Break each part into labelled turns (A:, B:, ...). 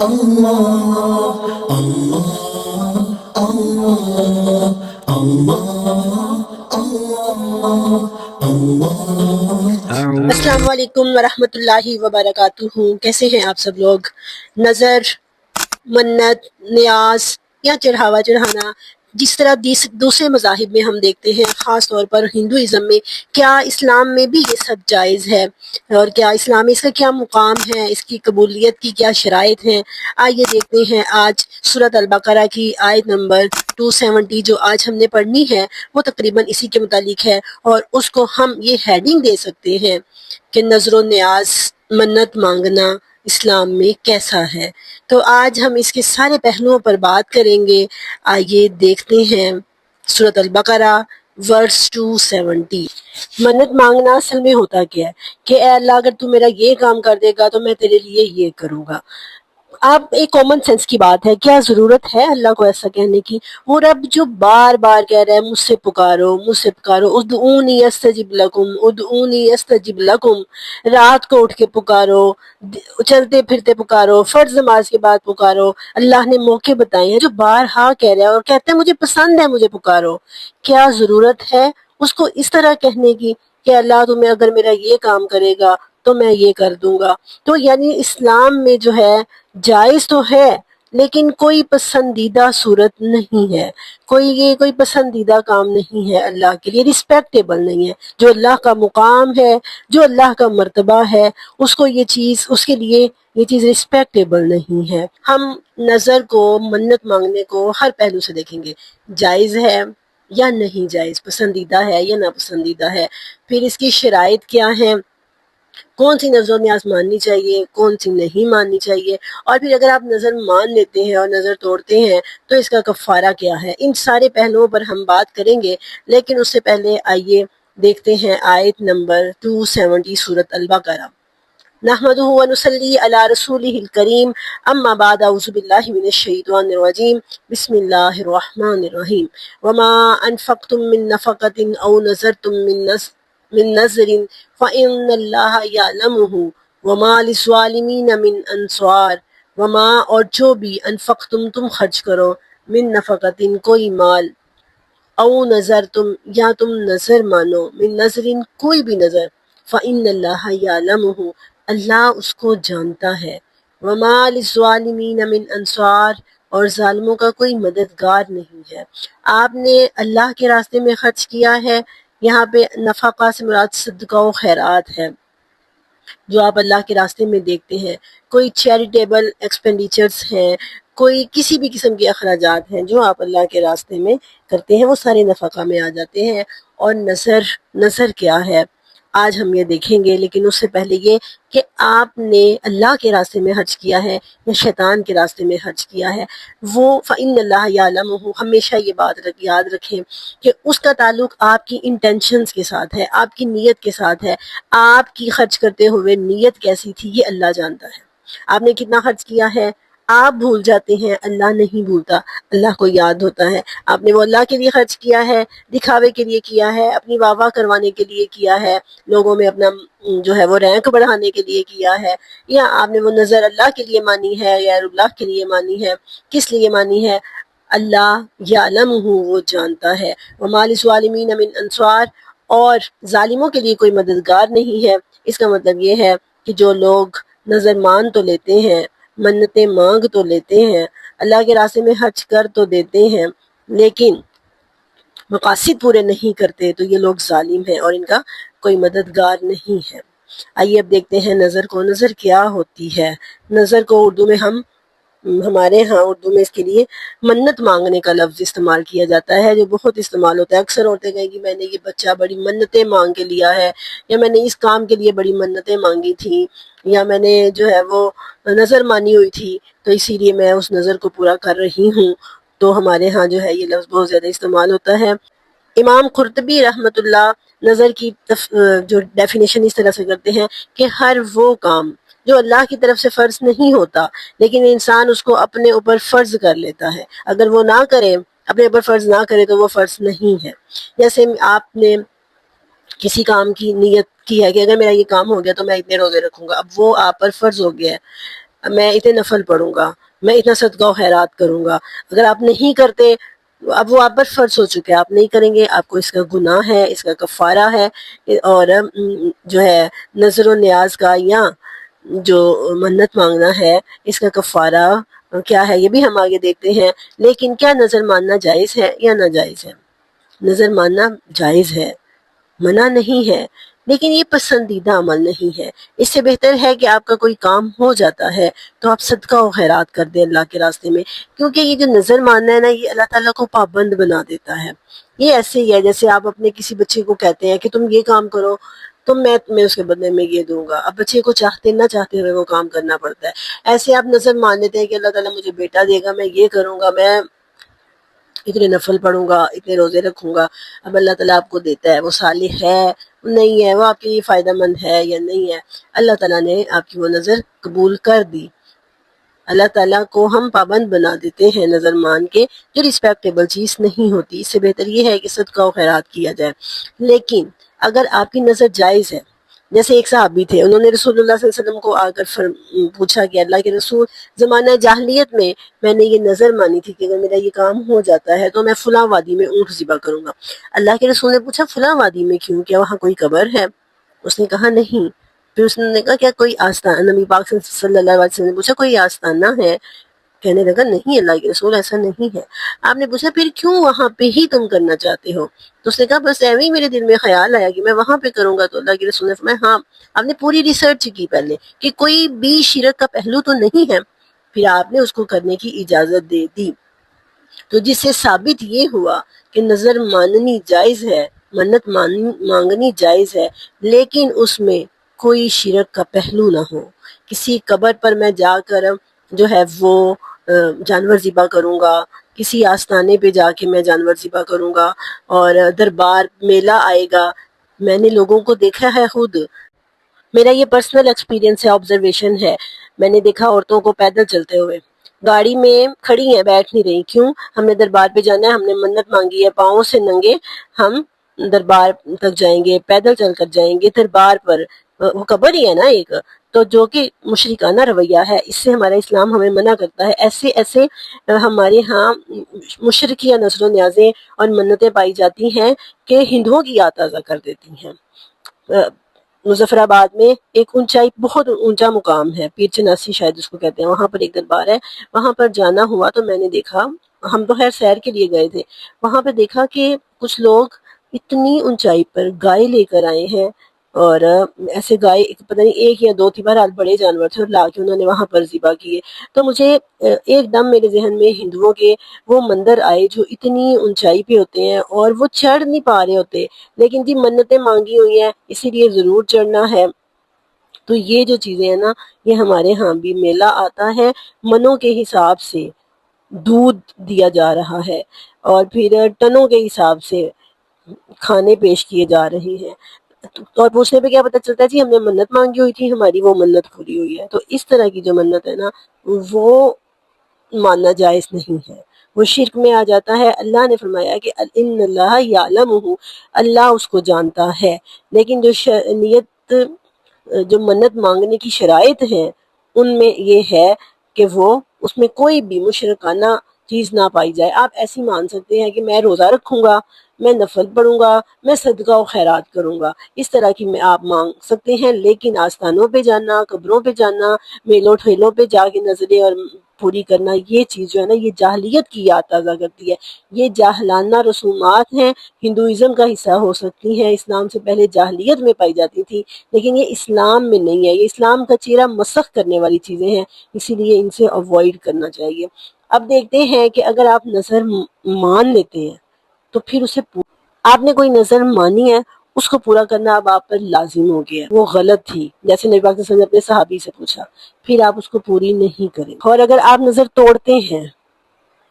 A: اللہ اللہ اللہ اللہ اللہ۔
B: السلام علیکم ورحمۃ اللہ وبرکاتہ۔ کیسے ہیں آپ سب لوگ؟ نظر، منت، نیاز یا چڑھاوا چڑھانا، جس طرح دوسرے مذاہب میں ہم دیکھتے ہیں، خاص طور پر ہندوازم میں، کیا اسلام میں بھی یہ سب جائز ہے؟ اور کیا اسلام میں اس کا کیا مقام ہے؟ اس کی قبولیت کی کیا شرائط ہیں؟ آئیے دیکھتے ہیں آج سورۃ البقرہ کی آیت نمبر 270 جو آج ہم نے پڑھنی ہے، وہ تقریباً اسی کے متعلق ہے، اور اس کو ہم یہ ہیڈنگ دے سکتے ہیں کہ نظر و نیاز، منت مانگنا اسلام میں کیسا ہے۔ تو آج ہم اس کے سارے پہلوؤں پر بات کریں گے۔ آئیے دیکھتے ہیں سورۃ البقرہ ورس 270۔ منت مانگنا اصل میں ہوتا کیا ہے کہ اے اللہ اگر تو میرا یہ کام کر دے گا تو میں تیرے لیے یہ کروں گا۔ اب ایک کامن سینس کی بات ہے، کیا ضرورت ہے اللہ کو ایسا کہنے کی؟ وہ رب جو بار بار کہہ رہا ہے مجھ سے پکارو، مجھ سے پکارو، ادعونی استجب لکم، ادعونی استجب لکم، رات کو اٹھ کے پکارو، چلتے پھرتے پکارو، فرض نماز کے بعد پکارو۔ اللہ نے موقع بتائے ہیں جو بارہا کہہ رہا ہے اور کہتے ہیں مجھے پسند ہے مجھے پکارو۔ کیا ضرورت ہے اس کو اس طرح کہنے کی کہ اللہ تمہیں اگر میرا یہ کام کرے گا تو میں یہ کر دوں گا؟ تو یعنی اسلام میں جو ہے جائز تو ہے لیکن کوئی پسندیدہ صورت نہیں ہے، کوئی پسندیدہ کام نہیں ہے اللہ کے لیے، رسپیکٹیبل نہیں ہے۔ جو اللہ کا مقام ہے، جو اللہ کا مرتبہ ہے، اس کو یہ چیز، اس کے لیے یہ چیز رسپیکٹیبل نہیں ہے۔ ہم نظر کو، منت مانگنے کو ہر پہلو سے دیکھیں گے، جائز ہے یا نہیں جائز، پسندیدہ ہے یا ناپسندیدہ ہے، پھر اس کی شرائط کیا ہیں، کون سی نظر و نیاز ماننی چاہیے، کون سی نہیں ماننی چاہیے، اور پھر اگر آپ نظر مان لیتے ہیں اور نظر توڑتے ہیں تو اس کا کفارہ کیا ہے۔ ان سارے پہلوؤں پر ہم بات کریں گے، لیکن اس سے پہلے آئیے دیکھتے ہیں آیت نمبر 270 سورۃ البقرہ۔ نحمدہ ونصلی علی رسولہ الکریم، اما بعد، اعوذ باللہ من الشیطان الرجیم، بسم اللہ الرحمن الرحیم۔ وما انفقتم من نفقۃ او نذرتم من نذر فإن اللہ یعلمہ وما للظالمین من انصار۔ وما، اور جو بھی، انفقتم تم خرچ کرو، من نفقۃ کوئی مال، او نظر تم، یا تم نظر مانو، من نظر کوئی بھی نظر، فإن اللہ یعلمہ، اللہ اس کو جانتا ہے، وما للظالمین من انصار، اور ظالموں کا کوئی مددگار نہیں ہے۔ آپ نے اللہ کے راستے میں خرچ کیا ہے، یہاں پہ نفقہ سے مراد صدقہ و خیرات ہے جو آپ اللہ کے راستے میں دیکھتے ہیں، کوئی چیریٹیبل ایکسپینڈیچرز ہیں، کوئی کسی بھی قسم کے اخراجات ہیں جو آپ اللہ کے راستے میں کرتے ہیں، وہ سارے نفقہ میں آ جاتے ہیں۔ اور نظر کیا ہے آج ہم یہ دیکھیں گے، لیکن اس سے پہلے یہ کہ آپ نے اللہ کے راستے میں خرچ کیا ہے یا شیطان کے راستے میں خرچ کیا ہے، وہ فإن اللہ یعلمہ، ہمیشہ یہ بات یاد رکھیں کہ اس کا تعلق آپ کی انٹینشنز کے ساتھ ہے، آپ کی نیت کے ساتھ ہے۔ آپ کی خرچ کرتے ہوئے نیت کیسی تھی یہ اللہ جانتا ہے۔ آپ نے کتنا خرچ کیا ہے، آپ بھول جاتے ہیں، اللہ نہیں بھولتا، اللہ کو یاد ہوتا ہے۔ آپ نے وہ اللہ کے لیے خرچ کیا ہے، دکھاوے کے لیے کیا ہے، اپنی واہ واہ کروانے کے لیے کیا ہے، لوگوں میں اپنا جو ہے وہ رینک بڑھانے کے لیے کیا ہے، یا آپ نے وہ نظر اللہ کے لیے مانی ہے، غیر اللہ کے لیے مانی ہے، کس لیے مانی ہے؟ اللہ یعلمہ، وہ جانتا ہے۔ وما للظالمین من انصار، اور ظالموں کے لیے کوئی مددگار نہیں ہے۔ اس کا مطلب یہ ہے کہ جو لوگ نظر مان تو لیتے ہیں، منتیں مانگ تو لیتے ہیں، اللہ کے راستے میں خرچ کر تو دیتے ہیں، لیکن مقاصد پورے نہیں کرتے، تو یہ لوگ ظالم ہیں اور ان کا کوئی مددگار نہیں ہے۔ آئیے اب دیکھتے ہیں نظر کو۔ نظر کیا ہوتی ہے؟ نظر کو اردو میں ہمارے ہاں اردو میں اس کے لیے منت مانگنے کا لفظ استعمال کیا جاتا ہے، جو بہت استعمال ہوتا ہے۔ اکثر عورتیں کہیں کہ میں نے یہ بچہ بڑی منتیں مانگ کے لیا ہے، یا میں نے اس کام کے لیے بڑی منتیں مانگی تھیں، یا میں نے جو ہے وہ نظر مانی ہوئی تھی تو اسی لیے میں اس نظر کو پورا کر رہی ہوں۔ تو ہمارے ہاں جو ہے یہ لفظ بہت زیادہ استعمال ہوتا ہے۔ امام قرطبی رحمۃ اللہ نظر کی جو ڈیفینیشن اس طرح سے کرتے ہیں کہ ہر وہ کام جو اللہ کی طرف سے فرض نہیں ہوتا لیکن انسان اس کو اپنے اوپر فرض کر لیتا ہے، اگر وہ نہ کرے، اپنے اوپر فرض نہ کرے تو وہ فرض نہیں ہے۔ جیسے آپ نے کسی کام کی نیت کی ہے کہ اگر میرا یہ کام ہو گیا تو میں اتنے روزے رکھوں گا، اب وہ آپ پر فرض ہو گیا ہے، میں اتنے نفل پڑھوں گا، میں اتنا صدقہ و خیرات کروں گا. اگر آپ نہیں کرتے اب وہ آپ پر فرض ہو چکے، آپ نہیں کریں گے، آپ کو اس کا گناہ ہے، اس کا کفارہ ہے. اور جو ہے نظر و نیاز کا یا جو منت مانگنا ہے اس کا کفارہ کیا ہے یہ بھی ہم آگے دیکھتے ہیں. لیکن کیا نظر ماننا جائز ہے یا ناجائز ہے؟ نظر ماننا جائز ہے، منع نہیں ہے، لیکن یہ پسندیدہ عمل نہیں ہے. اس سے بہتر ہے کہ آپ کا کوئی کام ہو جاتا ہے تو آپ صدقہ و خیرات کر دیں اللہ کے راستے میں. کیونکہ یہ جو نظر ماننا ہے نا، یہ اللہ تعالیٰ کو پابند بنا دیتا ہے. یہ ایسے ہی ہے جیسے آپ اپنے کسی بچے کو کہتے ہیں کہ تم یہ کام کرو تو میں تمہیں اس کے بدلے میں یہ دوں گا. اب بچے کو چاہتے نہ چاہتے ہوئے وہ کام کرنا پڑتا ہے. ایسے آپ نظر مان لیتے ہیں کہ اللہ تعالیٰ مجھے بیٹا دے گا، میں یہ کروں گا، میں اتنے نفل پڑھوں گا، اتنے روزے رکھوں گا. اب اللہ تعالیٰ آپ کو دیتا ہے، وہ صالح ہے نہیں ہے، وہ آپ کے لیے فائدہ مند ہے یا نہیں ہے، اللہ تعالیٰ نے آپ کی وہ نظر قبول کر دی. اللہ تعالیٰ کو ہم پابند بنا دیتے ہیں نظر مان کے، جو رسپیکٹیبل چیز نہیں ہوتی. اس سے بہتر یہ ہے کہ صدقہ و خیرات کیا جائے. لیکن اگر آپ کی نظر جائز ہے، جیسے ایک صحابی تھے، انہوں نے رسول اللہ صلی اللہ علیہ وسلم کو آ کر پوچھا کہ اللہ کے رسول، زمانہ جاہلیت میں نے یہ نظر مانی تھی کہ اگر میرا یہ کام ہو جاتا ہے تو میں فلاں وادی میں اونٹ ذبح کروں گا. اللہ کے رسول نے پوچھا فلاں وادی میں کیوں، کیا وہاں کوئی قبر ہے؟ اس نے کہا نہیں. پھر اس نے کہا کیا کوئی آستان، نبی پاک صلی اللہ علیہ وسلم نے پوچھا کوئی آستانہ ہے؟ کہنے لگا نہیں اللہ کے رسول ایسا نہیں ہے. آپ نے پوچھا پھر کیوں وہاں پہ ہی تم کرنا چاہتے ہو؟ تو اس نے کہا بس ایویں ہی میرے دل میں خیال آیا کہ میں وہاں پہ کروں گا. تو اللہ کے رسول نے فرمایا ہاں، آپ نے پوری ریسرچ کی پہلے کہ کوئی بھی شرک کا پہلو تو نہیں ہے، پھر آپ نے اس کو کرنے کی اجازت دے دی. تو جس سے ثابت یہ ہوا کہ نظر ماننی جائز ہے، منت مانگنی جائز ہے، لیکن اس میں کوئی شرک کا پہلو نہ ہو. کسی قبر پر میں جا کر جو ہے وہ جانور ذبح کروں گا، کسی آستانے پہ جا کے میں جانور ذبح کروں گا، اور دربار میلہ آئے گا. میں نے لوگوں کو دیکھا ہے، خود میرا یہ پرسنل ایکسپیرینس ہے، آبزرویشن ہے. میں نے دیکھا عورتوں کو پیدل چلتے ہوئے، گاڑی میں کھڑی ہیں، بیٹھ نہیں رہی. کیوں؟ ہم نے دربار پہ جانا ہے، ہم نے منت مانگی ہے، پاؤں سے ننگے ہم دربار تک جائیں گے، پیدل چل کر جائیں گے دربار پر. وہ قبر ہی ہے نا ایک، تو جو کہ مشرکانہ رویہ ہے، اس سے ہمارا اسلام ہمیں منع کرتا ہے. ایسے ہمارے ہاں مشرکیہ نظر و نیازیں اور منتیں پائی جاتی ہیں کہ ہندوؤں کی یاد تازہ کر دیتی ہیں. مظفر آباد میں ایک اونچائی، بہت اونچا مقام ہے، پیر چناسی شاید اس کو کہتے ہیں، وہاں پر ایک دربار ہے. وہاں پر جانا ہوا تو میں نے دیکھا، ہم تو خیر سیر کے لیے گئے تھے، وہاں پہ دیکھا کہ کچھ لوگ اتنی اونچائی پر گائے لے کر آئے ہیں، اور ایسے گائے پتہ نہیں ایک یا دو تھی، بہرحال بڑے جانور تھے، اور لا کے انہوں نے وہاں پر ذبح کیے. تو مجھے ایک دم میرے ذہن میں ہندوؤں کے وہ مندر آئے جو اتنی اونچائی پہ ہوتے ہیں اور وہ چڑھ نہیں پا رہے ہوتے، لیکن جی منتیں مانگی ہوئی ہیں اسی لیے ضرور چڑھنا ہے. تو یہ جو چیزیں ہیں نا، یہ ہمارے ہاں بھی میلہ آتا ہے، منوں کے حساب سے دودھ دیا جا رہا ہے، اور پھر ٹنوں کے حساب سے کھانے پیش کیے جا رہے ہیں. اور پوچھنے پہ کیا پتہ چلتا ہے جی ہم نے منت مانگی ہوئی تھی، ہماری وہ منت پوری ہوئی ہے. تو اس طرح کی جو منت ہے نا، وہ ماننا جائز نہیں ہے، وہ شرک میں آ جاتا ہے. اللہ نے فرمایا کہ ان اللہ یعلمہ، اللہ اس کو جانتا ہے. لیکن جو نیت، جو منت مانگنے کی شرائط ہیں، ان میں یہ ہے کہ وہ اس میں کوئی بھی مشرکانہ چیز نہ پائی جائے. آپ ایسی مان سکتے ہیں کہ میں روزہ رکھوں گا، میں نفل پڑھوں گا، میں صدقہ و خیرات کروں گا، اس طرح کی میں آپ مانگ سکتے ہیں. لیکن آستانوں پہ جانا، قبروں پہ جانا، میلوں ٹھیلوں پہ جا کے نظریں اور پوری کرنا، یہ چیز جو ہے نا، یہ جاہلیت کی یاد تازہ کرتی ہے. یہ جاہلانہ رسومات ہیں، ہندوازم کا حصہ ہو سکتی ہیں، اسلام سے پہلے جاہلیت میں پائی جاتی تھی، لیکن یہ اسلام میں نہیں ہے. یہ اسلام کا چہرہ مسخ کرنے والی چیزیں ہیں، اسی لیے ان سے اوائڈ کرنا چاہیے. اب دیکھتے ہیں کہ اگر آپ نظر مان لیتے ہیں تو پھر اسے آپ نے کوئی نظر مانی ہے، اس کو پورا کرنا اب آپ پر لازم ہو گیا ہے، وہ غلط تھی، جیسے نبی پاک صلی اللہ علیہ وسلم نے اپنے صحابی سے پوچھا، پھر آپ اس کو پوری نہیں کریں. اور اگر آپ نظر توڑتے ہیں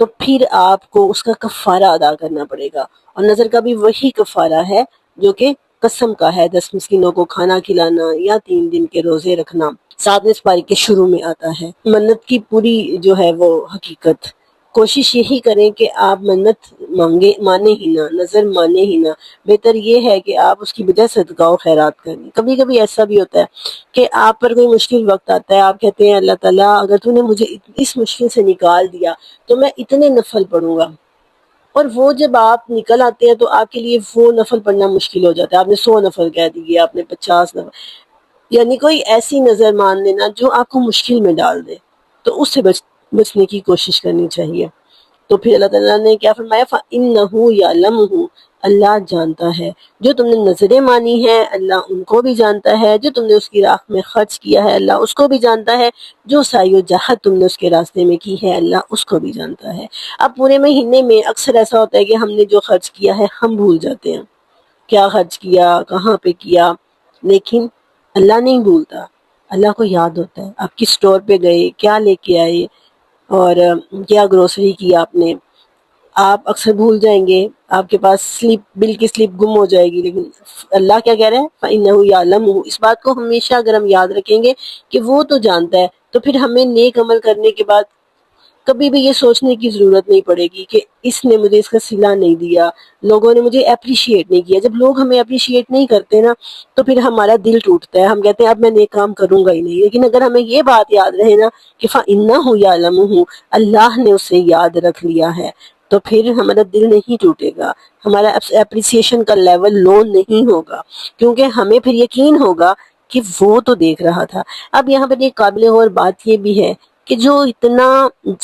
B: تو پھر آپ کو اس کا کفارہ ادا کرنا پڑے گا. اور نظر کا بھی وہی کفارہ ہے جو کہ قسم کا ہے، 10 مسکینوں کو کھانا کھلانا یا 3 دن کے روزے رکھنا. 7ویں سپاری کے شروع میں آتا ہے. منت کی پوری جو ہے وہ حقیقت کوشش یہی کریں کہ آپ منت مانے ہی نہ، نظر مانے ہی نہ، بہتر یہ ہے کہ آپ اس کی بجائے صدقہ و خیرات کریں۔ کبھی کبھی ایسا بھی ہوتا ہے کہ آپ پر کوئی مشکل وقت آتا ہے، آپ کہتے ہیں اللہ تعالیٰ اگر تو نے مجھے اس مشکل سے نکال دیا تو میں اتنے نفل پڑھوں گا، اور وہ جب آپ نکل آتے ہیں تو آپ کے لیے وہ نفل پڑھنا مشکل ہو جاتا ہے۔ آپ نے 100 نفل کہہ دیے، آپ نے 50 نفل، یعنی کوئی ایسی نظر مان لینا جو آپ کو مشکل میں ڈال دے، تو اس سے بچنے کی کوشش کرنی چاہیے۔ تو پھر اللہ تعالیٰ نے کیا فرمایا، فَإِنَّهُ يَعْلَمُهُ، اللہ جانتا ہے جو تم نے نظریں مانی ہیں، اللہ ان کو بھی جانتا ہے، جو تم نے اس کی راہ میں خرچ کیا ہے اللہ اس کو بھی جانتا ہے، جو سعی و جہد تم نے اس کے راستے میں کی ہے اللہ اس کو بھی جانتا ہے۔ اب پورے مہینے میں اکثر ایسا ہوتا ہے کہ ہم نے جو خرچ کیا ہے ہم بھول جاتے ہیں، کیا خرچ کیا، کہاں پہ کیا، لیکن اللہ نہیں بھولتا، اللہ کو یاد ہوتا ہے۔ آپ کس اسٹور پہ گئے، کیا لے کے آئے، اور کیا گروسری کی آپ نے، آپ اکثر بھول جائیں گے، آپ کے پاس بل کی سلپ گم ہو جائے گی، لیکن اللہ کیا کہہ رہے ہیں، فَإِنَّهُ يَعْلَمُهُ، اس بات کو ہمیشہ اگر ہم یاد رکھیں گے کہ وہ تو جانتا ہے، تو پھر ہمیں نیک عمل کرنے کے بعد کبھی بھی یہ سوچنے کی ضرورت نہیں پڑے گی کہ اس نے مجھے اس کا صلہ نہیں دیا، لوگوں نے مجھے اپریشیٹ نہیں کیا۔ جب لوگ ہمیں اپریشیٹ نہیں کرتے نا تو پھر ہمارا دل ٹوٹتا ہے، ہم کہتے ہیں اب میں نیک کام کروں گا ہی نہیں۔ لیکن اگر ہمیں یہ بات یاد رہے نا کہ فَإِنَّهُ يَعْلَمُهُ، اللہ نے اسے یاد رکھ لیا ہے، تو پھر ہمارا دل نہیں ٹوٹے گا، ہمارا اپریسیشن کا لیول لو نہیں ہوگا، کیونکہ ہمیں پھر یقین ہوگا کہ وہ تو دیکھ رہا تھا۔ اب یہاں پر ایک قابل غور بات یہ بھی ہے کہ جو اتنا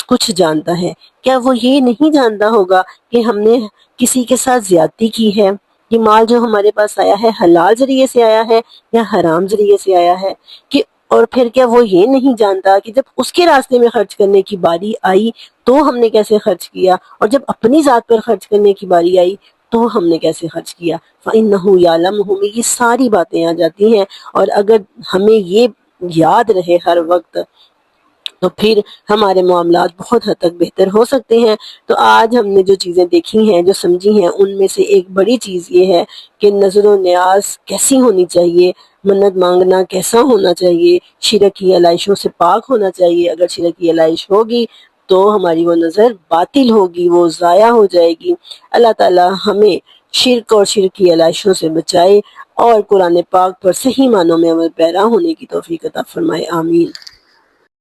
B: کچھ جانتا ہے، کیا وہ یہ نہیں جانتا ہوگا کہ ہم نے کسی کے ساتھ زیادتی کی ہے؟ یہ مال جو ہمارے پاس آیا ہے حلال ذریعے سے آیا ہے یا حرام ذریعے سے آیا ہے؟ کہ اور پھر کیا وہ یہ نہیں جانتا کہ جب اس کے راستے میں خرچ کرنے کی باری آئی تو ہم نے کیسے خرچ کیا، اور جب اپنی ذات پر خرچ کرنے کی باری آئی تو ہم نے کیسے خرچ کیا؟ فَإِنَّهُ يَعْلَمُهُ میں یہ ساری باتیں آ جاتی ہیں، اور اگر ہمیں یہ یاد رہے ہر وقت تو پھر ہمارے معاملات بہت حد تک بہتر ہو سکتے ہیں۔ تو آج ہم نے جو چیزیں دیکھی ہیں، جو سمجھی ہیں، ان میں سے ایک بڑی چیز یہ ہے کہ نظر و نیاز کیسی ہونی چاہیے، منت مانگنا کیسا ہونا چاہیے، شرک کی علائشوں سے پاک ہونا چاہیے۔ اگر شرک کی علائش ہوگی تو ہماری وہ نظر باطل ہوگی، وہ ضائع ہو جائے گی۔ اللہ تعالی ہمیں شرک اور شرک کی علائشوں سے بچائے اور قرآن پاک پر صحیح معنوں میں عمل پیرا ہونے کی توفیق عطا فرمائے، آمین۔